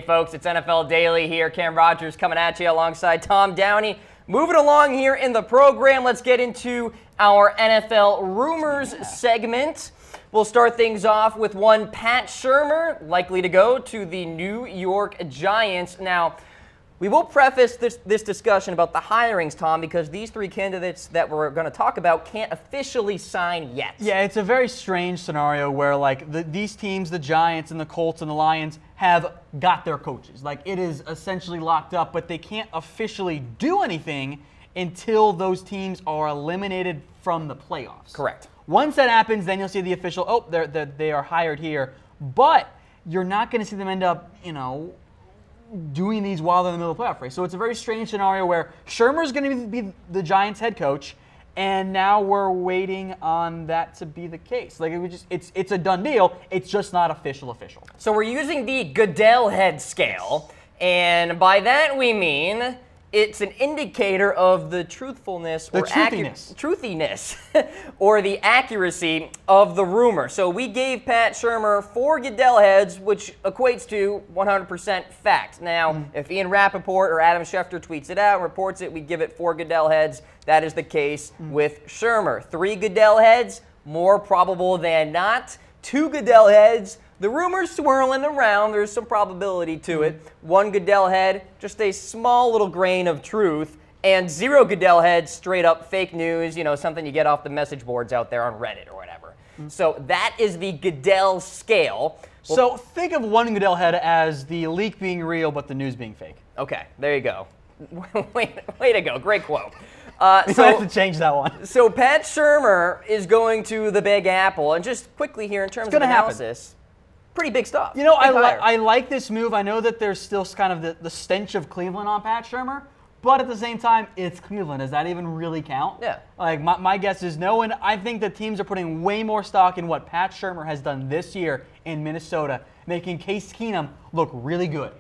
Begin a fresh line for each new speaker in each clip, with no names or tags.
folks, it's NFL Daily here. Cam Rogers coming at you alongside Tom Downey. Moving along here in the program, let's get into our NFL rumors segment. We'll start things off with one Pat Shurmur, likely to go to the New York Giants. Now, we will preface this discussion about the hirings, Tom, because these three candidates that we're going to talk about can't officially sign yet.
Yeah, it's a very strange scenario where, like, these teams, the Giants and the Colts and the Lions, have got their coaches. Like, it is essentially locked up, but they can't officially do anything until those teams are eliminated from the playoffs.
Correct.
Once that happens, then you'll see the official, oh, they are hired here. But you're not going to see them end up, doing these while they're in the middle of the playoff race. So it's a very strange scenario where Shurmur's going to be the Giants head coach, and now we're waiting on that to be the case. Like, it's a done deal. It's just not official.
So we're using the Goodell head scale, and by that we mean it's an indicator of the truthfulness or truthiness or the accuracy of the rumor. So we gave Pat Shurmur 4 Goodell heads, which equates to 100% fact. Now, if Ian Rappaport or Adam Schefter tweets it out and reports it, we give it 4 Goodell heads. That is the case with Shurmur. 3 Goodell heads, more probable than not. 2 Goodell heads, the rumor's swirling around. There's some probability to it. 1 Goodell head, just a small little grain of truth. And 0 Goodell heads, straight up fake news, something you get off the message boards out there on Reddit or whatever. So that is the Goodell scale.
So think of 1 Goodell head as the leak being real, but the news being fake.
Okay, there you go. way to go. Great quote.
So I have to change that one.
So Pat Shurmur is going to the Big Apple. And just quickly here, in terms of analysis, pretty big stuff.
I like this move. I know that there's still kind of the stench of Cleveland on Pat Shurmur, but at the same time, it's Cleveland. Does that even really count?
Yeah.
Like, my guess is no, and I think that teams are putting way more stock in what Pat Shurmur has done this year in Minnesota, making Case Keenum look really good.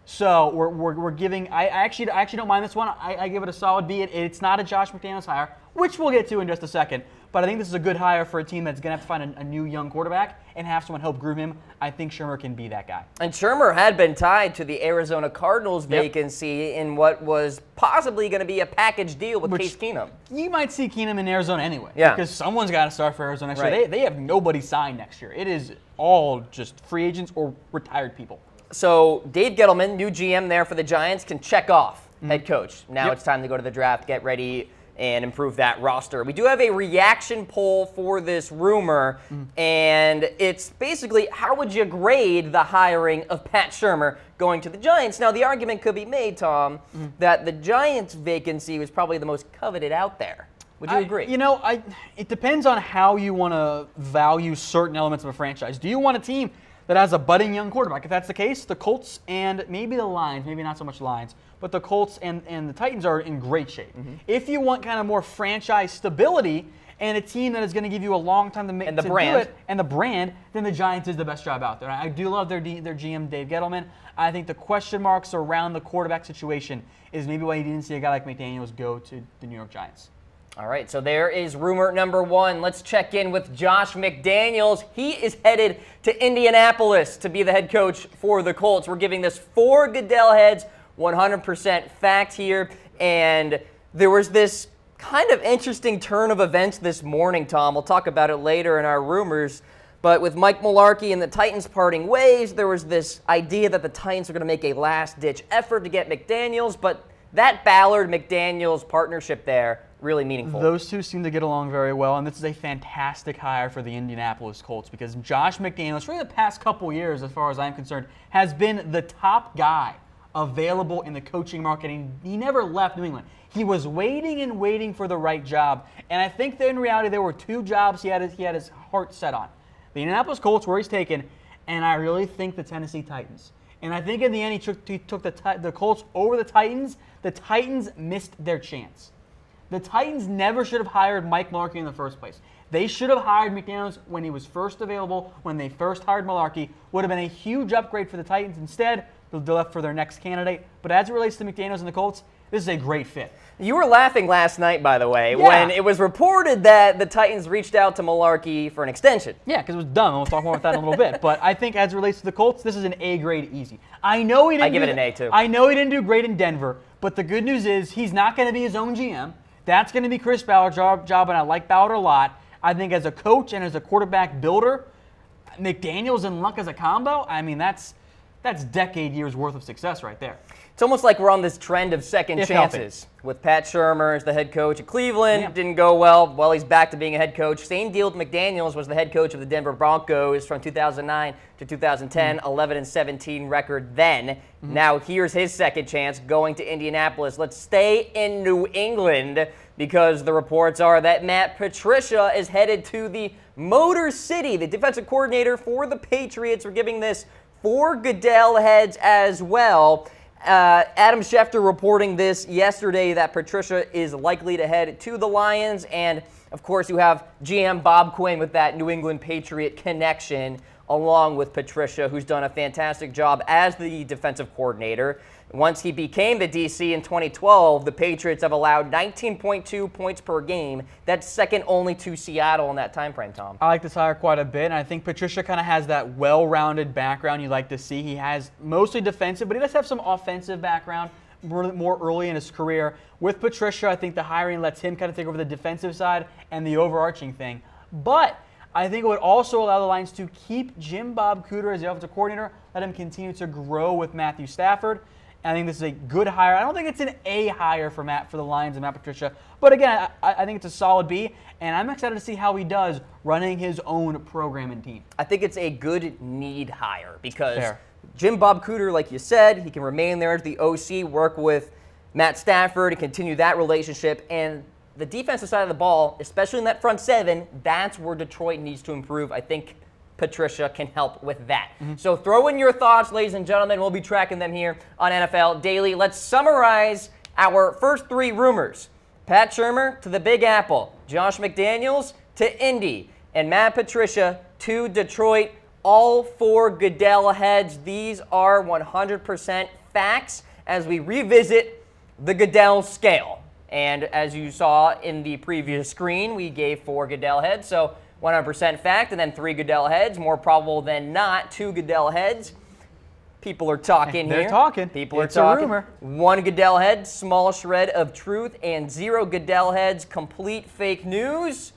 So we're giving. I actually don't mind this one. I give it a solid B. It's not a Josh McDaniels hire, which we'll get to in just a second. But I think this is a good hire for a team that's going to have to find a new young quarterback and have someone help groom him. I think Shurmur can be that guy.
And Shurmur had been tied to the Arizona Cardinals vacancy in what was possibly going to be a package deal with Case Keenum.
You might see Keenum in Arizona anyway.
Yeah.
Because someone's got to start for Arizona next year. They have nobody signed next year. It is all just free agents or retired people.
So Dave Gettleman, new GM there for the Giants, can check off head coach. Now it's time to go to the draft, get ready, and improve that roster. We do have a reaction poll for this rumor, and it's basically, how would you grade the hiring of Pat Shurmur going to the Giants? Now, the argument could be made, Tom, that the Giants vacancy was probably the most coveted out there. Would you agree?
It depends on how you want to value certain elements of a franchise. Do you want a team that has a budding young quarterback? If that's the case, the Colts and maybe the Lions, maybe not so much Lions, but the Colts and the Titans are in great shape. If you want kind of more franchise stability and a team that is going to give you a long time to do it, and the brand, then the Giants is the best job out there. I do love their GM, Dave Gettleman. I think the question marks around the quarterback situation is maybe why you didn't see a guy like McDaniels go to the New York Giants.
All right, so there is rumor number 1. Let's check in with Josh McDaniels. He is headed to Indianapolis to be the head coach for the Colts. We're giving this 4 Goodell heads, 100% fact here. And there was this kind of interesting turn of events this morning, Tom. We'll talk about it later in our rumors. But with Mike Mularkey and the Titans parting ways, there was this idea that the Titans are going to make a last-ditch effort to get McDaniels. But that Ballard-McDaniels partnership there, really meaningful.
Those two seem to get along very well, and this is a fantastic hire for the Indianapolis Colts because Josh McDaniels, for the past couple years, as far as I'm concerned, has been the top guy available in the coaching market, and he never left New England. He was waiting and waiting for the right job, and I think that in reality there were 2 jobs he had his heart set on. The Indianapolis Colts, where he's taken, and I really think the Tennessee Titans. And I think in the end he took the Colts over the Titans. The Titans missed their chance. The Titans never should have hired Mike Mularkey in the first place. They should have hired McDaniels when he was first available, when they first hired Mularkey. Would have been a huge upgrade for the Titans. Instead, they're left for their next candidate. But as it relates to McDaniels and the Colts, this is a great fit.
You were laughing last night, by the way, when it was reported that the Titans reached out to Mularkey for an extension.
Yeah, because it was dumb. We'll talk more about that in a little bit. But I think as it relates to the Colts, this is an A grade easy. I know he didn't.
I give it an A too.
I know he didn't do great in Denver, but the good news is he's not going to be his own GM. That's going to be Chris Ballard's job, and I like Ballard a lot. I think as a coach and as a quarterback builder, McDaniels and Luck as a combo, I mean, that's decade years worth of success right there.
It's almost like we're on this trend of second chances. With Pat Shurmur as the head coach at Cleveland, didn't go well. Well, he's back to being a head coach. Same deal with McDaniels, was the head coach of the Denver Broncos from 2009 to 2010, 11-17 record then. Now here's his second chance going to Indianapolis. Let's stay in New England because the reports are that Matt Patricia is headed to the Motor City, the defensive coordinator for the Patriots. We're giving this 4 Goodell heads as well. Adam Schefter reporting this yesterday that Patricia is likely to head to the Lions. And, of course, you have GM Bob Quinn with that New England Patriot connection, along with Patricia, who's done a fantastic job as the defensive coordinator. Once he became the DC in 2012, the Patriots have allowed 19.2 points per game. That's second only to Seattle in that time frame, Tom.
I like this hire quite a bit, and I think Patricia kind of has that well-rounded background you like to see. He has mostly defensive, but he does have some offensive background more early in his career. With Patricia, I think the hiring lets him kind of take over the defensive side and the overarching thing. But I think it would also allow the Lions to keep Jim Bob Cooter as the offensive coordinator, let him continue to grow with Matthew Stafford. I think this is a good hire. I don't think it's an A hire for the Lions and Matt Patricia. But again, I think it's a solid B, and I'm excited to see how he does running his own program and team.
I think it's a good need hire because Jim Bob Cooter, like you said, he can remain there as the OC, work with Matt Stafford and continue that relationship. And the defensive side of the ball, especially in that front seven, that's where Detroit needs to improve. I think Patricia can help with that. So throw in your thoughts, ladies and gentlemen. We'll be tracking them here on NFL Daily. Let's summarize our first 3 rumors. Pat Shurmur to the Big Apple, Josh McDaniels to Indy, and Matt Patricia to Detroit. All 4 Goodell heads. These are 100% facts as we revisit the Goodell scale. And as you saw in the previous screen, we gave 4 Goodell heads. So 100% fact, and then 3 Goodell heads. More probable than not, 2 Goodell heads. People are talking here.
They're talking.
People are talking. Rumor. 1 Goodell head, small shred of truth, and 0 Goodell heads, complete fake news.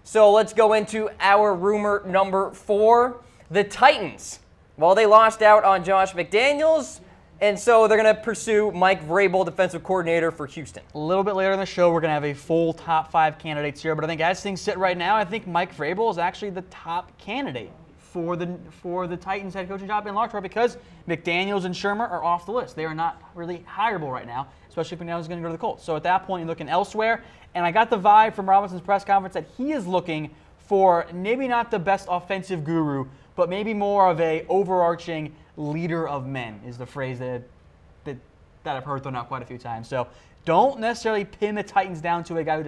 So let's go into our rumor number 4. The Titans. Well, they lost out on Josh McDaniels, and so they're going to pursue Mike Vrabel, defensive coordinator for Houston.
A little bit later in the show, we're going to have a full top 5 candidates here, but I think as things sit right now, I think Mike Vrabel is actually the top candidate for the Titans head coaching job in large part because McDaniels and Shurmur are off the list. They are not really hireable right now, especially if McDaniels is going to go to the Colts. So at that point, you're looking elsewhere, and I got the vibe from Robinson's press conference that he is looking for maybe not the best offensive guru, but maybe more of a overarching leader of men is the phrase that I've heard thrown out quite a few times. So don't necessarily pin the Titans down to a guy who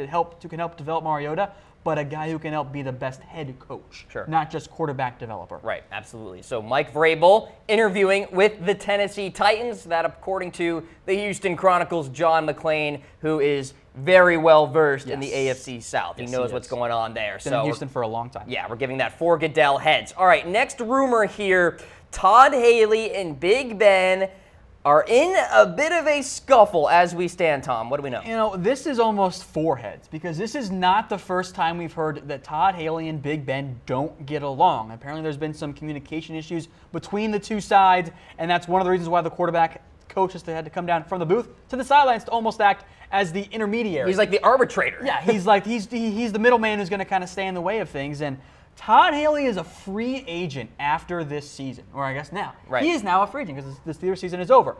can help develop Mariota, but a guy who can help be the best head coach, not just quarterback developer.
Right, absolutely. So Mike Vrabel interviewing with the Tennessee Titans, that according to the Houston Chronicles' John McClain, who is very well versed in the AFC South. He knows what's going on there.
Been in Houston for a long time.
Yeah, we're giving that 4 Goodell heads. All right, next rumor here. Todd Haley and Big Ben are in a bit of a scuffle as we stand, Tom. What do we know?
You know, this is almost 4 heads because this is not the first time we've heard that Todd Haley and Big Ben don't get along. Apparently there's been some communication issues between the 2 sides, and that's one of the reasons why the quarterback coach has had to come down from the booth to the sidelines to almost act as the intermediary.
He's like the arbitrator.
Yeah, he's the middleman who's going to kind of stay in the way of things. And Todd Haley is a free agent after this season, or I guess now.
Right.
He is now a free agent because this theater season is over.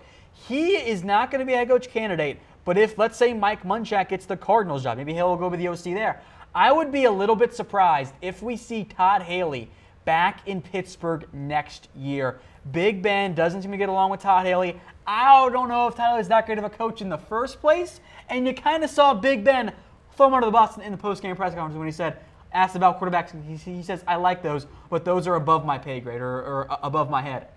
He is not going to be a head coach candidate, but if, let's say, Mike Munchak gets the Cardinals job, maybe he'll go with the OC there. I would be a little bit surprised if we see Todd Haley back in Pittsburgh next year. Big Ben doesn't seem to get along with Todd Haley. I don't know if Todd Haley's that great of a coach in the first place, and you kind of saw Big Ben throw him under the bus in the post-game press conference when he asked about quarterbacks. He says, I like those, but those are above my pay grade or above my head.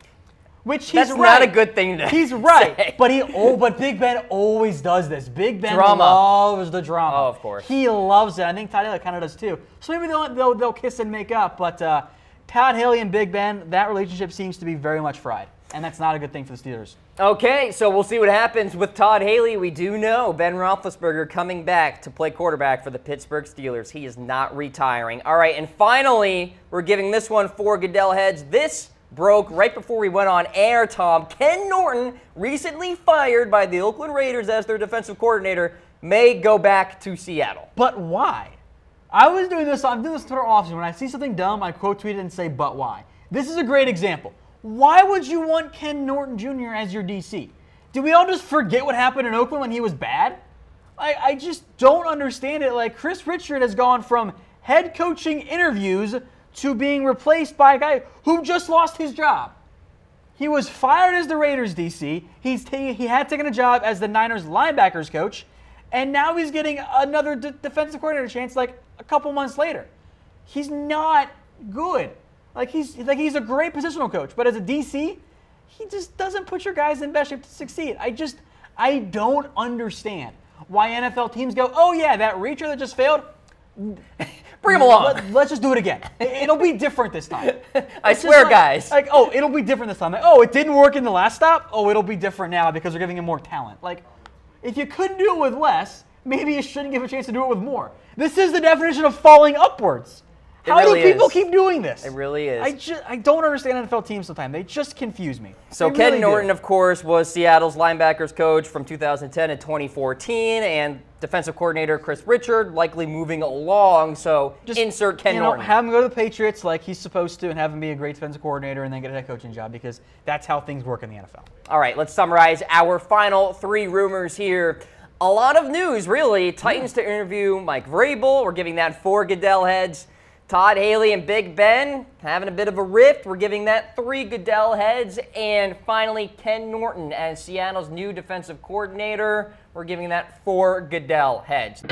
Which he's
That's
right.
not a good thing to
He's right.
say.
But Big Ben always does this. Big Ben
Drama.
loves the drama.
Oh, of course.
He loves it. I think Todd Haley kind of does too. So maybe they'll kiss and make up. But Todd Haley and Big Ben, that relationship seems to be very much fried. And that's not a good thing for the Steelers.
Okay, so we'll see what happens with Todd Haley. We do know Ben Roethlisberger coming back to play quarterback for the Pittsburgh Steelers. He is not retiring. All right, and finally, we're giving this one 4 Goodell heads. This broke right before we went on air, Tom. Ken Norton, recently fired by the Oakland Raiders as their defensive coordinator, may go back to Seattle.
But why? I'm doing this Twitter often. When I see something dumb, I quote tweet it and say, but why? This is a great example. Why would you want Ken Norton Jr. as your DC? Did we all just forget what happened in Oakland when he was bad? I just don't understand it. Like, Chris Richard has gone from head coaching interviews to being replaced by a guy who just lost his job. He was fired as the Raiders DC. He had taken a job as the Niners linebackers coach, and now he's getting another defensive coordinator chance like a couple months later. He's not good. He's a great positional coach, but as a DC, he just doesn't put your guys in best shape to succeed. I don't understand why NFL teams go, oh yeah, that reacher that just failed,
bring him along.
Let's just do it again. It'll be different this time.
I swear, guys.
It'll be different this time. It didn't work in the last stop. It'll be different now because they're giving him more talent. If you couldn't do it with less, maybe you shouldn't give a chance to do it with more. This is the definition of falling upwards. How do people keep doing this?
It really is.
I don't understand NFL teams sometimes. They just confuse me.
So Ken Norton, of course, was Seattle's linebackers coach from 2010 to 2014, and defensive coordinator Chris Richard likely moving along. So just insert Ken Norton.
Have him go to the Patriots like he's supposed to and have him be a great defensive coordinator and then get a head coaching job because that's how things work in the NFL.
All right, let's summarize our final 3 rumors here. A lot of news, really. Titans to interview Mike Vrabel. We're giving that 4 Goodell heads. Todd Haley and Big Ben having a bit of a rift. We're giving that 3 Goodell heads. And finally, Ken Norton as Seattle's new defensive coordinator. We're giving that 4 Goodell heads.